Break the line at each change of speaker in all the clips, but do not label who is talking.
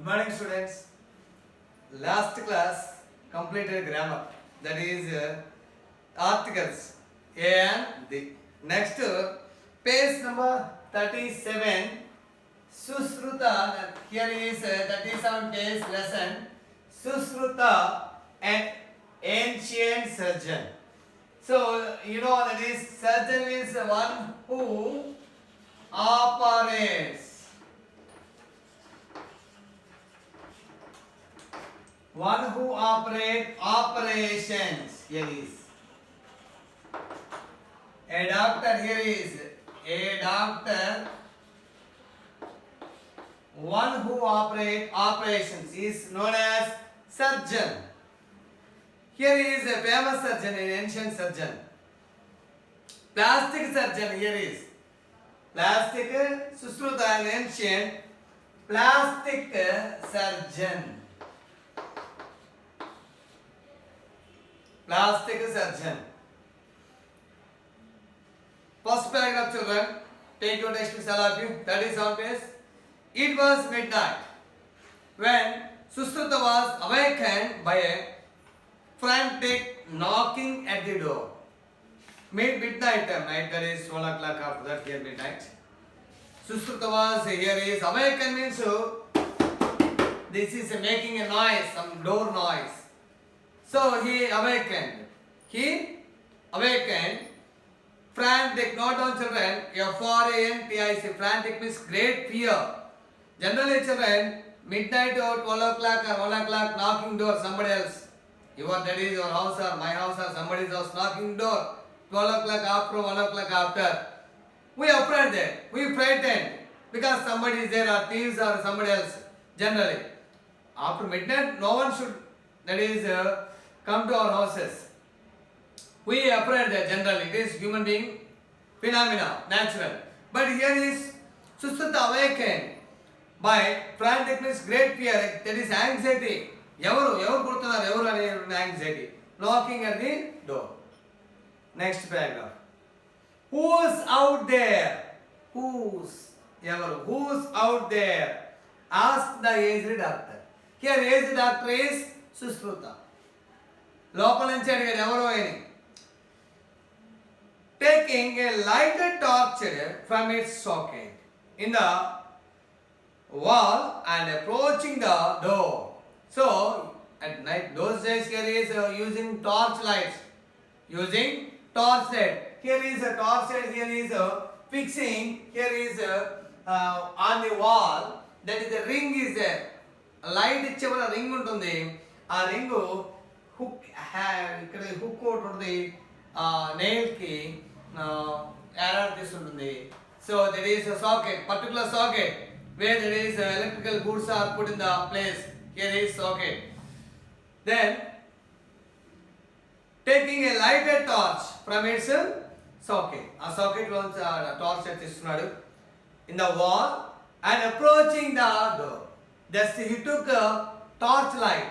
Good morning, students. Last class completed grammar. That is articles A and the. Next, page number 37. Susruta. Here is 37 page lesson. Susruta, an ancient surgeon. So you know that is surgeon is one who operates. One who operate operations. Here is a doctor. Here is a doctor. One who operate operations is known as surgeon. Here is a famous surgeon, an ancient surgeon. Plastic surgeon. Here is plastic. Susruta, an ancient plastic surgeon. Plastic surgeon. First paragraph, children. Take your textbooks, all of you. 37 page. It was midnight when Susruta was awakened by a frantic knocking at the door. Midnight time, night, that is 1 o'clock after that, here midnight. Susruta was, here is awakened means this is making a noise, some door noise. So he awakened. Frantic, not on children. F-R-A-N-T-I-C. Frantic means great fear. Generally, children, midnight or 12 o'clock or 1 o'clock knocking door, somebody else. That is your house or my house or somebody's house knocking door. 12 o'clock after, 1 o'clock after. We are afraid there. We frightened because somebody is there or thieves or somebody else. Generally. After midnight, no one should, that is, come to our houses. We are afraid that generally it is human being phenomena, natural. But here is Susruta awakened by frantic means great fear, that is anxiety. Anxiety. Knocking at the door. Next paragraph. Who's out there? Who's out there? Ask the aged doctor. Here aged doctor is Susruta. లోపల నుంచి అడిగాడు ఎవరో అని. Taking a lighted torch from its socket in the wall and approaching the door. So at night, those days here is using torch lights. Here is a torch light. Here is fixing. Here is on the wall. That is the ring is there. Light ఇచ్చేవల్ల ring ఉంటుంది. ఆ ring hook ఇక్కడ hook ఒకటి ఉంది nail కి ఏడాడుతుంటుంది. So there is a socket, particular socket where there is electrical goods are put in the place. Here is socket. Then taking a lighted torch from its socket. A socket లోంచి torch తీస్తున్నాడు in the wall and approaching the door. Thus he took a torch light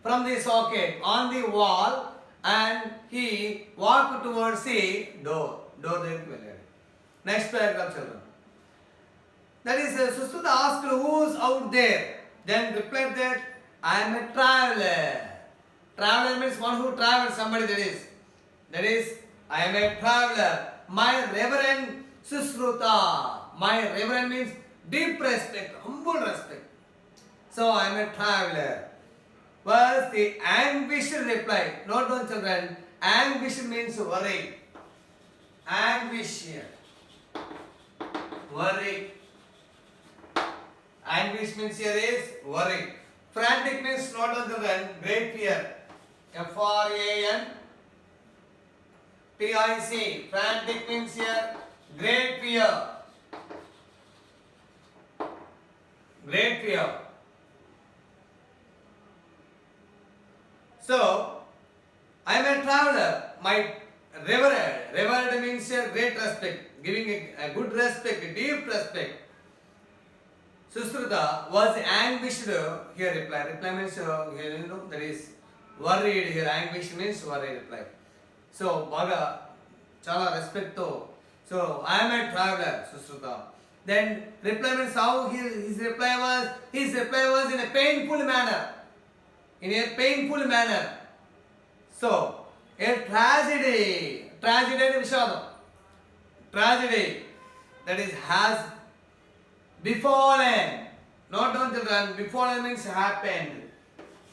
from the socket on the wall and he walked towards the door. దగ్గరికి వెళ్ళాడు. Next paragraph, children. That is, Susruta asked who's out there. Then replied that I am a traveler. Traveler means one who travels, somebody that is I am a traveler. My reverend Susruta. My reverend means deep respect, humble respect. So I am a traveler. Was the anguished reply. Note down, children. Anguish means worry. Anguish here. Worry. Anguish means here is worry. Frantic means not down, children. Great fear. F-R-A-N-T-I-C. Frantic means here great fear. Great fear. So, I am a traveler. My revered means a great respect, giving a good respect, a deep respect. Susruta was anguished. Here reply. Reply means here that is worried. Here anguished means worried. Reply. So baga chala respect to. So I am a traveler, Susruta. Then reply means how his reply was. His reply was in a painful manner. In a painful manner. So, a tragedy. Tragedy is Vishadam. Tragedy. That is has befallen. Not down children. Befallen means happened.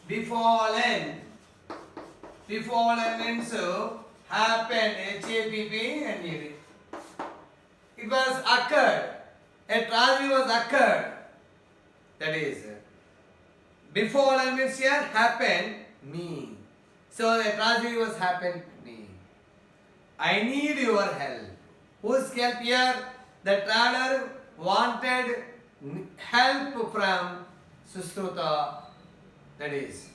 Befallen. Befallen means happened. H-A-P-P-N-E-D. It was occurred. A tragedy was occurred. That is, befallen means here happened me. So a tragedy was happened me. I need your help. Whose help here? The traveler wanted help from Sushruta. That is.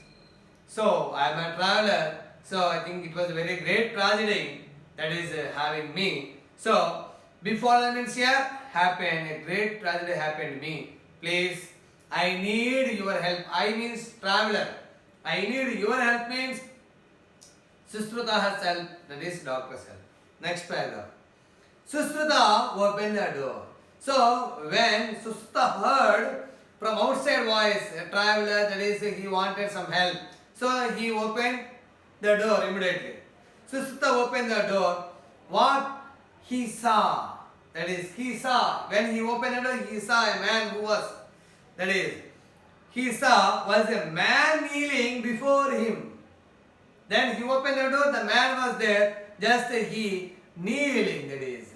So I am a traveler. So I think it was a very great tragedy that is having me. So befallen means here happened. A great tragedy happened to me. Please, I need your help. I means traveler. I need your help means Sushruta has help. That is doctor's help. Next paragraph. Sushruta opened the door. So when Sushruta heard from outside voice, a traveler, that is he wanted some help. So he opened the door immediately. Sushruta opened the door. What he saw, that is he saw, when he opened the door, he saw a man who was, that is, he saw was a man kneeling before him. Then he opened the door, the man was there, just he kneeling, that is,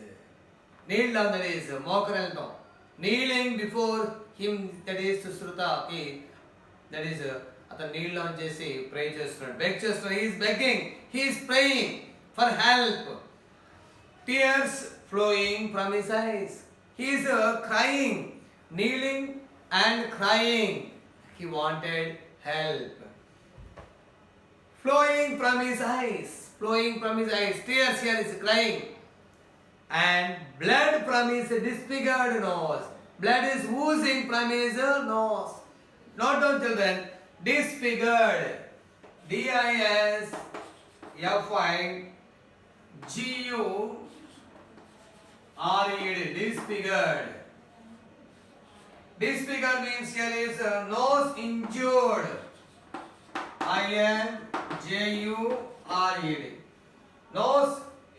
kneel down, that is, mokarantam, kneeling before him, that is Sushruta, that is, అతను kneel down చేసి pray చేస్తున్నాడు, beg చేస్తున్నాడు, he is begging, he is praying for help, tears flowing from his eyes, he is crying, kneeling and crying, he wanted help. Flowing from his eyes, tears here is crying, and blood from his disfigured nose, blood is oozing from his nose. Not down children, disfigured, D-I-S-F-I-G-U-R-E-D, disfigured. Disfigured means here is nose injured, I-N-J-U-R-E-D, nose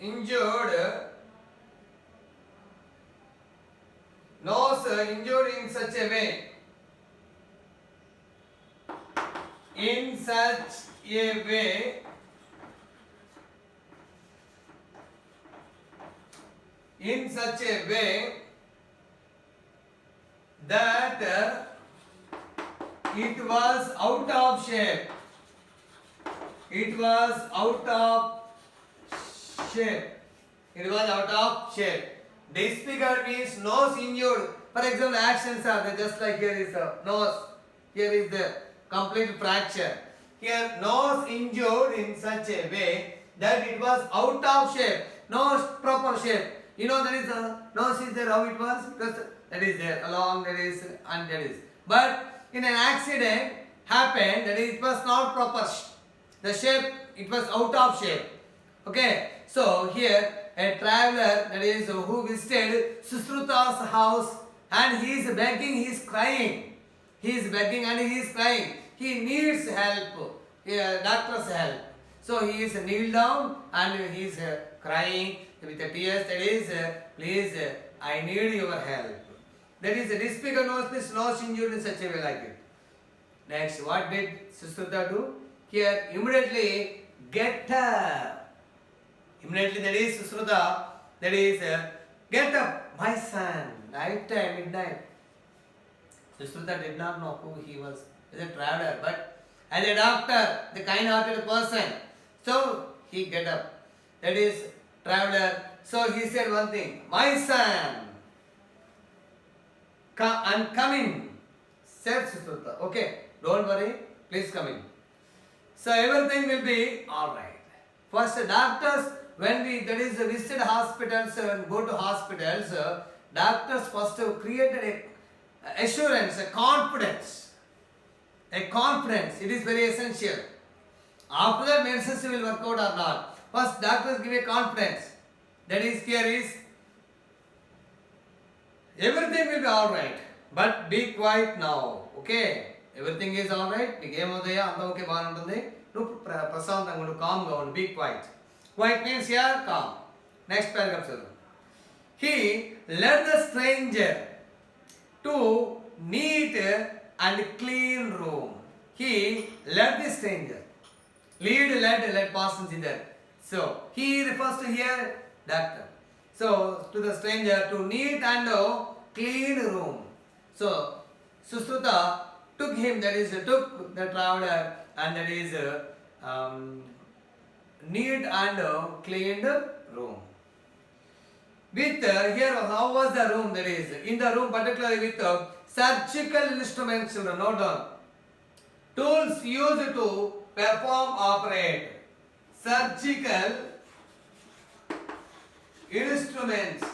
injured, nose injured in such a way, in such a way that it was out of shape. It was out of shape. Disfigured means nose injured. For example, actions are there, just like here is the nose. Here is the complete fracture. Here nose injured in such a way that it was out of shape. No proper shape. You know that is nose is there how it was? Because that is there along, that is, and that is. But in an accident happened, that is, it was not proper. The shape, it was out of shape. Okay. So here a traveler, that is who visited Sushruta's house, and he is begging, he is crying. He is begging and he is crying. He needs help, doctor's help. So he is kneel down and he is crying with the tears, that is, please, I need your help. That is a disfigured nose, means nose injured in such a way like it. Next, what did Sushruta do? Here, immediately get up. Immediately, that is Sushruta, that is, get up, my son, night time, midnight. Sushruta did not know who he was as a traveler, but as a doctor, the kind-hearted person. So he get up. That is traveler. So he said one thing, my son, come in, said Sushruta. Okay, don't worry, please come in. So everything will be alright. First, doctors, when we visit hospitals and go to hospitals, doctors first created a assurance, a confidence. A confidence, it is very essential. After that, medicines will work out or not. First, doctors give a confidence. That is, here is everything will be alright, but be quiet now, okay? Everything is alright, the game of the year, okay, calm down, be quiet. Quiet means here, calm. Next paragraph, sir. He led the stranger to neat and clean room. He led the stranger. Led past consider. So he refers to here doctor. So to the stranger to neat and clean room. So Susruta took him, that is took the traveler, and that is neat and cleaned room. With here, how was the room? That is in the room, particularly with surgical instruments. Children, note down. Tools used to perform operate. Surgical instruments.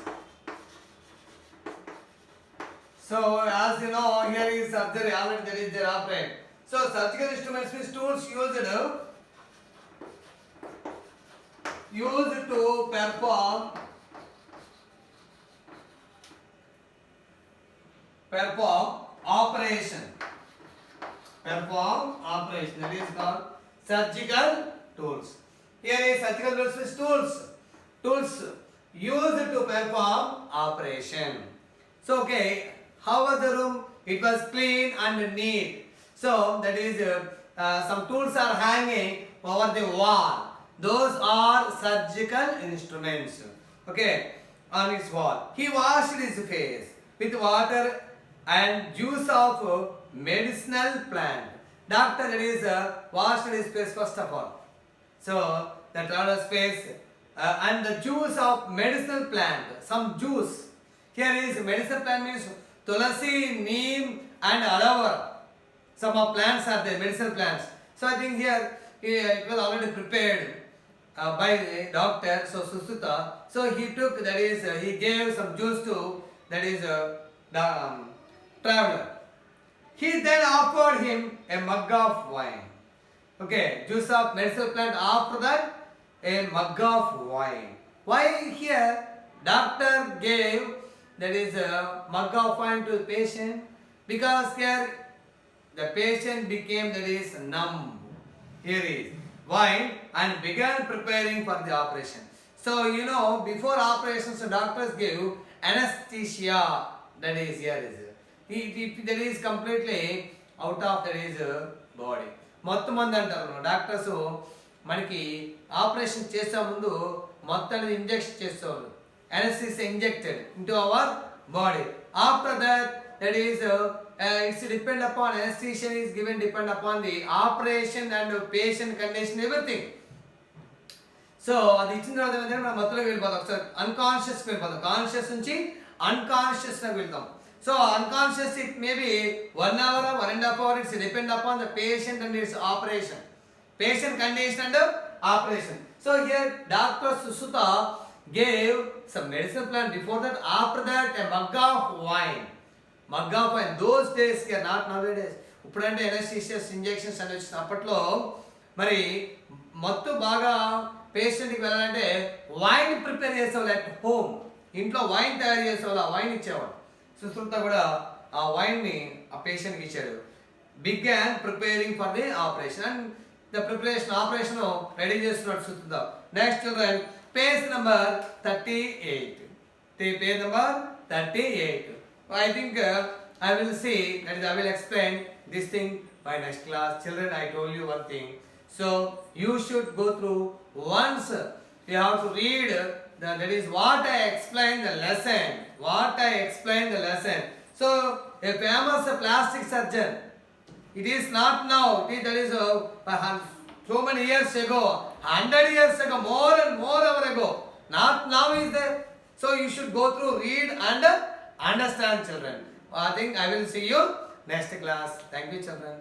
So as you know, here is surgery. Already there is their operate. So surgical instruments means tools used to perform operation. Perform operation. That is called surgical tools. Here is surgical tools means tools. Tools used to perform operation. So okay, how was the room? It was clean and neat. So that is some tools are hanging over the wall. Those are surgical instruments. Okay, on its wall. He washed his face with water and juice of medicinal plant. Doctor, that is washed his face first of all. So the traveler's face and the juice of medicinal plant. Some juice. Here is medicinal plant means tulasi, neem and aloe vera. Some of plants are there, medicinal plants. So I think here it was already prepared by the doctor, so Susruta. So he took, that is he gave some juice to, that is the traveler. He then offered him a mug of wine. Okay, juice of medicinal plant, after that a mug of wine. Why here doctor gave, that is a mug of wine to the patient? Because here the patient became, that is numb. Here is wine and began preparing for the operation. So you know, before operations the doctors give anesthesia, that is here is that is completely out of, that is body. మొత్తం మంది అంటారు doctors మనకి operation చేసే ముందు మొత్తం injection చేస్తారు. Anesthesia injected into our body. After that is it's depend upon, anesthesia is given depend upon the operation and patient condition, everything. So అది ఇచ్చిన తర్వాత ఏంటంటే మనం మొత్తంలో వెళ్ళిపోతాం, ఒకసారి అన్కాన్షియస్ వెళ్ళిపోతాం, కాన్షియస్ నుంచి అన్కాన్షియస్ వెళ్తాం. So unconscious, it may be 1 hour or 1.5 hours. It's depend upon the patient and its operation, patient condition and operation. So here Dr. Susruta gave some medicine plant. Before that, after that, a mug of wine. Mug of wine. Those days here, not nowadays. ఇప్పుడంటే ఎనస్థీషియస్ injections అని వచ్చిన అప్పట్లో మరి మొత్తం బాగా పేషెంట్కి వెళ్ళాలంటే wine prepare చేసేవాళ్ళు అట్ హోమ్. ఇంట్లో వైన్ తయారు చేసేవాళ్ళు, ఆ వైన్ ఇచ్చేవాళ్ళు. సుశ్రుత కూడా ఆ వైన్ని ఆ పేషెంట్కి ఇచ్చాడు. Began preparing for the operation, and the preparation operation ready చేస్తున్నాడు Sushruta. Next children, page number 38. Page number 38. I think I will see, that is I will explain this thing by next class. Children, I told you one thing. So you should go through once. You have to read that is what I explained the lesson. What I explained the lesson. So a famous plastic surgeon. It is not now. That is so many years ago, 100 years ago, more and more ever ago. Not now is there. So you should go through, read and understand, children. I think I will see you next class. Thank you, children.